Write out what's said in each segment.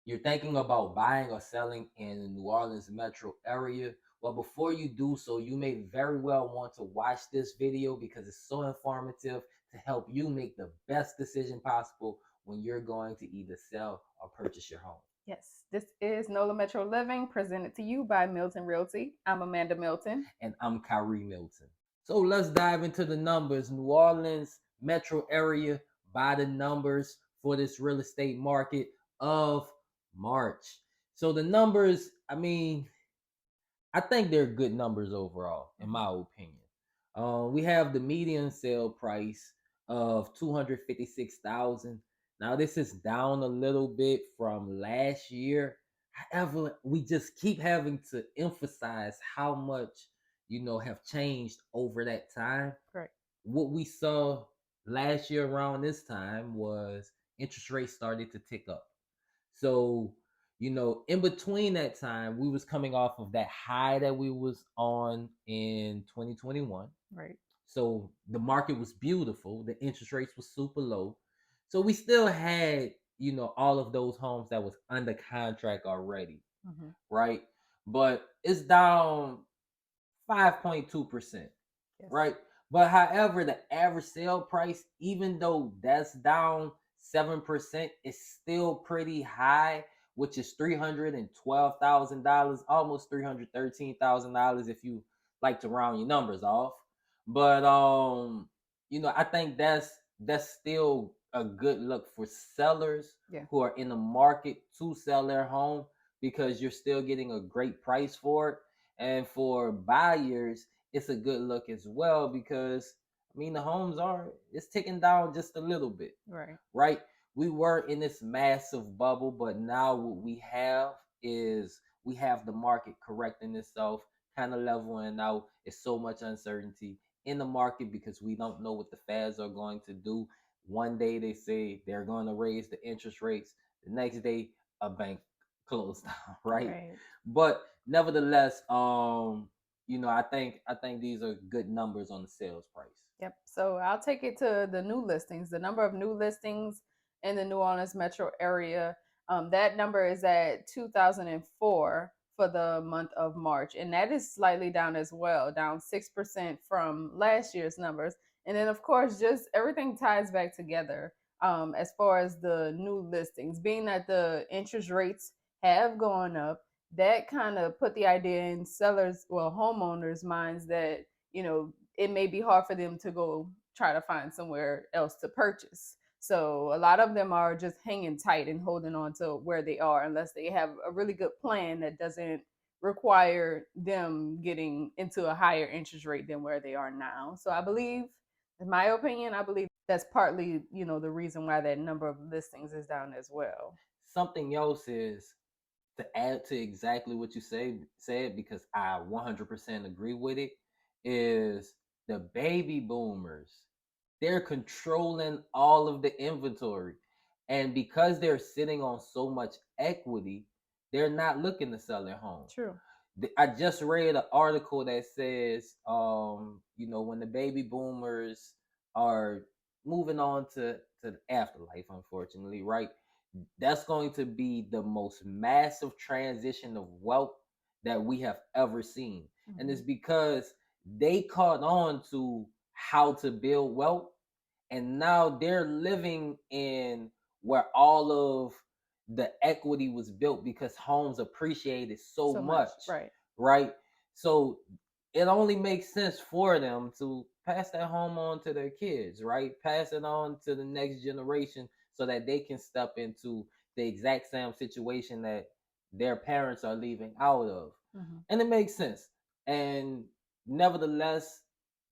you're thinking about buying or selling in the New Orleans metro area, well, before you do so, you may very well want to watch this video because it's so informative to help you make the best decision possible when you're going to either sell or purchase your home. Yes, this is NOLA Metro Living, presented to you by Milton Realty. I'm Amanda Milton. And I'm Khari Milton. So let's dive into the numbers. New Orleans metro area by the numbers for this real estate market of March. So the numbers, I think they're good numbers overall, in my opinion. We have the median sale price of 256,000. Now this is down a little bit from last year. However, we just keep having to emphasize how much have changed over that time. Correct. What we saw last year around this time was interest rates started to tick up. So, in between that time, we was coming off of that high that we was on in 2021. Right. So the market was beautiful. The interest rates was super low. So we still had, all of those homes that was under contract already, right? But it's down 5.2%, Yes. right? But however, the average sale price, even though that's down 7%, is still pretty high, which is $312,000, almost $313,000 if you like to round your numbers off. But I think that's still a good look for sellers who are in the market to sell their home because you're still getting a great price for it. And for buyers, it's a good look as well because the homes it's ticking down just a little bit. Right? We were in this massive bubble, but now what we have is we have the market correcting itself, kind of leveling out. It's so much uncertainty in the market because we don't know what the Feds are going to do. One day they say they're going to raise the interest rates. The next day, a bank closed down, right? But nevertheless, I think these are good numbers on the sales price. Yep. So I'll take it to the new listings. The number of new listings in the New Orleans metro area, that number is at 2,004 for the month of March, and that is slightly down as well, down 6% from last year's numbers. And then, of course, just everything ties back together as far as the new listings, being that the interest rates have gone up. That kind of put the idea in sellers, well, homeowners' minds that it may be hard for them to go try to find somewhere else to purchase. So a lot of them are just hanging tight and holding on to where they are unless they have a really good plan that doesn't require them getting into a higher interest rate than where they are now. So I believe, in my opinion, I believe that's partly, the reason why that number of listings is down as well. Something else is to add to exactly what you said because I 100% agree with it is the baby boomers. They're controlling all of the inventory. And because they're sitting on so much equity, they're not looking to sell their home. True. I just read an article that says, when the baby boomers are moving on to the afterlife, unfortunately, right? That's going to be the most massive transition of wealth that we have ever seen. And it's because they caught on to how to build wealth and now they're living in where all of the equity was built because homes appreciated so much, right? So it only makes sense for them to pass that home on to their kids, right? Pass it on to the next generation so that they can step into the exact same situation that their parents are leaving out of. And it makes sense. And nevertheless,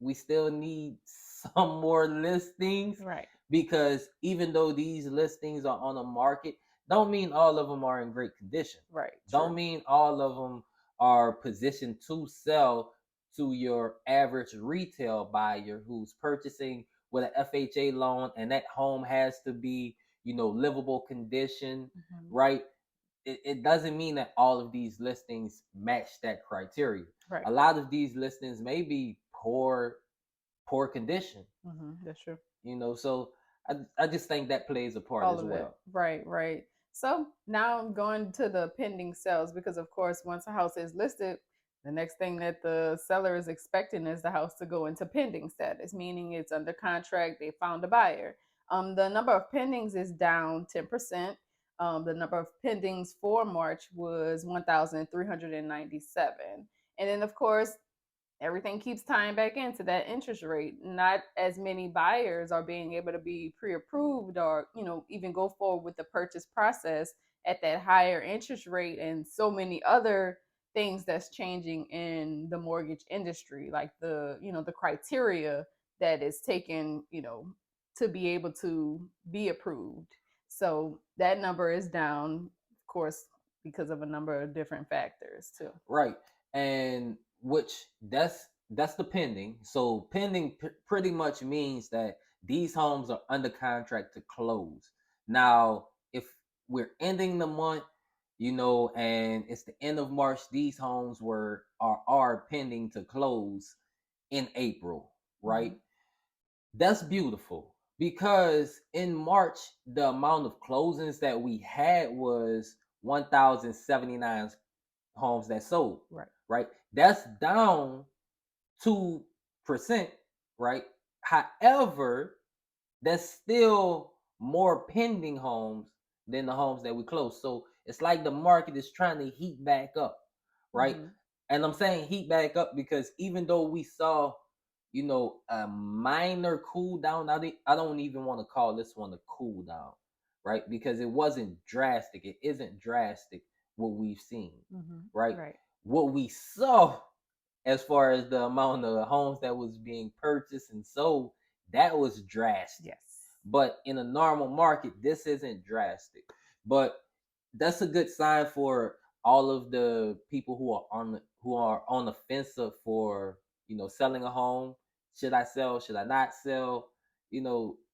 we still need some more listings, Right. because even though these listings are on the market, don't mean all of them are in great condition. Right. Don't mean all of them are positioned to sell to your average retail buyer who's purchasing with an FHA loan, and that home has to be, livable condition, right? It doesn't mean that all of these listings match that criteria. Right. A lot of these listings may be poor condition. That's true. So I just think that plays a part as well. Right. So now I'm going to the pending sales because, of course, once a house is listed, the next thing that the seller is expecting is the house to go into pending status, meaning it's under contract, they found a buyer. The number of pendings is down 10%. The number of pendings for March was 1,397. And then, of course, everything keeps tying back into that interest rate. Not as many buyers are being able to be pre-approved or, even go forward with the purchase process at that higher interest rate, and so many other things that's changing in the mortgage industry, like the criteria that is taken, to be able to be approved. So that number is down, of course, because of a number of different factors too. Right. And which that's the pending. So pending pretty much means that these homes are under contract to close. Now, if we're ending the month, and it's the end of March, these homes are pending to close in April, right? Mhm. That's beautiful because in March the amount of closings that we had was 1,079 homes that sold. Right. Right. That's down 2%. Right. However, that's still more pending homes than the homes that we closed. So it's like the market is trying to heat back up, right? Mhm. And I'm saying heat back up because even though we saw, a minor cool down, I don't even want to call this one a cool down, right? Because it wasn't drastic. It isn't drastic what we've seen, Mhm. right? Right. What we saw as far as the amount of homes that was being purchased and sold, that was drastic. Yes. But in a normal market, this isn't drastic. But that's a good sign for all of the people who are on the fence for selling a home. Should I sell? Should I not sell?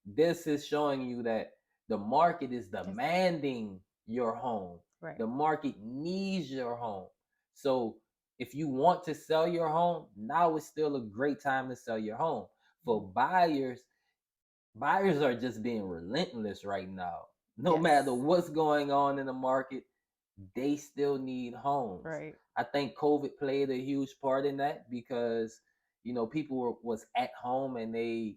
This is showing you that the market is Yes. demanding your home. Right. The market needs your home. So if you want to sell your home, now is still a great time to sell your home. For buyers are just being relentless right now. No matter Yes. what's going on in the market, they still need homes. Right. I think COVID played a huge part in that because people was at home and they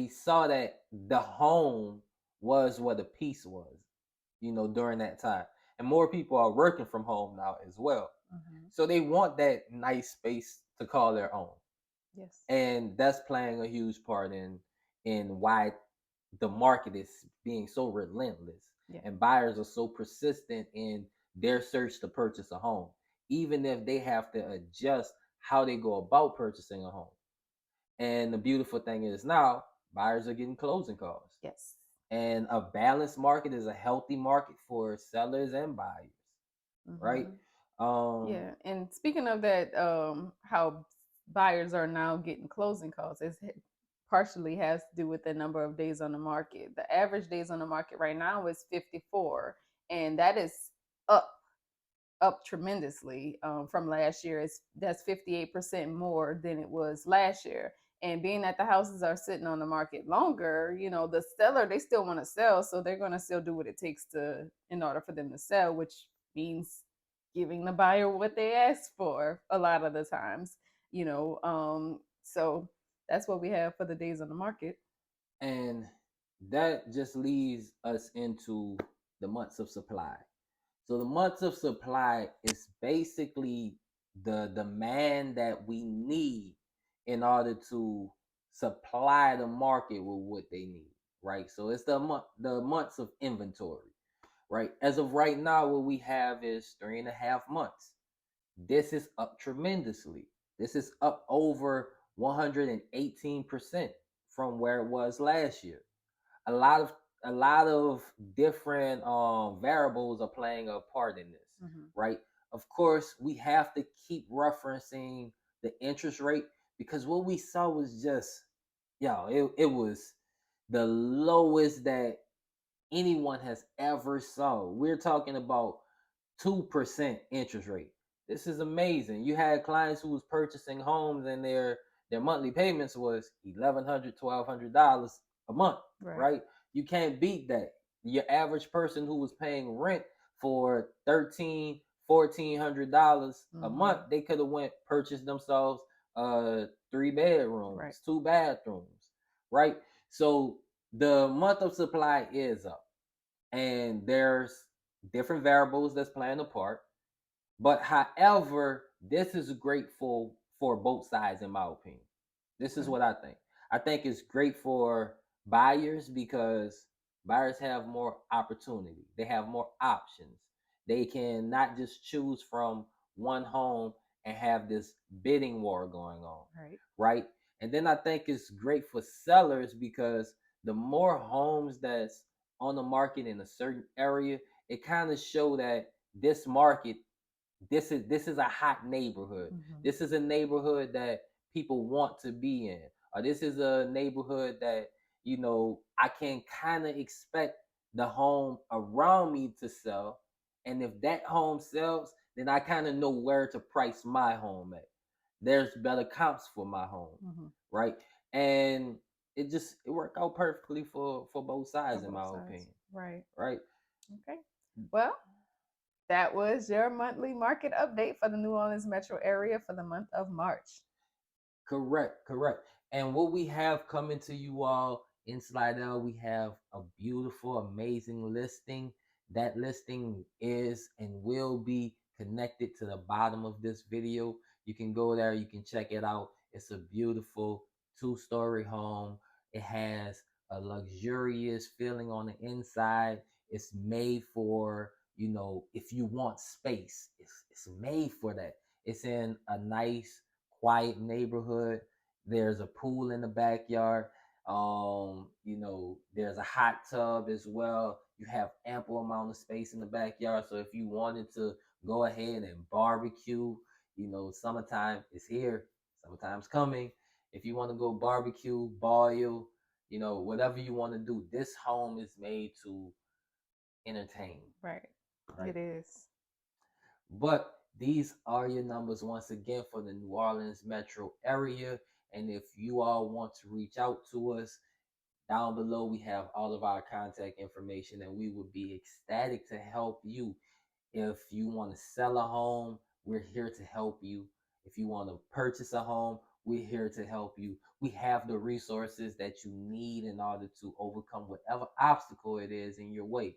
saw that the home was where the peace was, during that time. And more people are working from home now as well. Mhm. So they want that nice space to call their own. Yes. And that's playing a huge part in why the market is being so relentless Yeah. and buyers are so persistent in their search to purchase a home, even if they have to adjust how they go about purchasing a home. And the beautiful thing is now buyers are getting closing calls. Yes. And a balanced market is a healthy market for sellers and buyers, right? Mhm. Um, Yeah. And speaking of that, how buyers are now getting closing calls, partially has to do with the number of days on the market. The average days on the market right now is 54, and that is up tremendously from last year. That's 58% more than it was last year. And being that the houses are sitting on the market longer, the seller, they still want to sell, so they're going to still do what it takes to in order for them to sell, which means giving the buyer what they asked for a lot of the times. So that's what we have for the days on the market. and that just leads us into the months of supply. So the months of supply is basically the demand that we need in order to supply the market with what they need, right? So it's the months of inventory, right? As of right now, what we have is 3.5 months. This is up tremendously. This is up over 118% from where it was last year. A lot of a lot of different variables are playing a part in this, Mm-hmm. right? Of course, we have to keep referencing the interest rate because what we saw was just, it was the lowest that anyone has ever saw. We're talking about 2% interest rate. This is amazing. You had clients who was purchasing homes and their monthly payments was $1,100, $1,200 a month, Right. right? You can't beat that. your average person who was paying rent for $1,300-$1,400 a month, they could have went purchased themselves 3 bedrooms, Right. 2 bathrooms, right? So the month of supply is up, and there's different variables that's playing a part. But however, this is grateful for both sides, in my opinion. This is Okay. what I think. I think it's great for buyers because buyers have more opportunity. They have more options. They can not just choose from one home and have this bidding war going on, Right. right? And then I think it's great for sellers because the more homes that's on the market in a certain area, it kind of show that this market, this is a hot neighborhood. Mm-hmm. This is a neighborhood that people want to be in, or this is a neighborhood that I can kind of expect the home around me to sell. And if that home sells, then I kind of know where to price my home at. There's better comps for my home, Mm-hmm. right? And it worked out perfectly for both For sides, in both my sides. opinion, Right. right? Okay. Well, that was your monthly market update for the New Orleans metro area for the month of March. Correct, correct. And what we have coming to you all in Slidell, we have a beautiful, amazing listing. That listing is and will be connected to the bottom of this video. You can go there, you can check it out. It's a beautiful 2-story home. It has a luxurious feeling on the inside. It's made for, if you want space, it's made for that. It's in a nice quiet neighborhood. There's a pool in the backyard. There's a hot tub as well. You have ample amount of space in the backyard. So if you wanted to go ahead and barbecue, summertime is here, summertime's coming. If you want to go barbecue, boil, whatever you want to do, this home is made to entertain, Right. right? It is. But these are your numbers once again for the New Orleans metro area. And if you all want to reach out to us, down below we have all of our contact information, and we would be ecstatic to help you. If you want to sell a home, we're here to help you. If you want to purchase a home, we're here to help you. We have the resources that you need in order to overcome whatever obstacle it is in your way.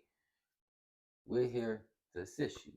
We're here to assist you.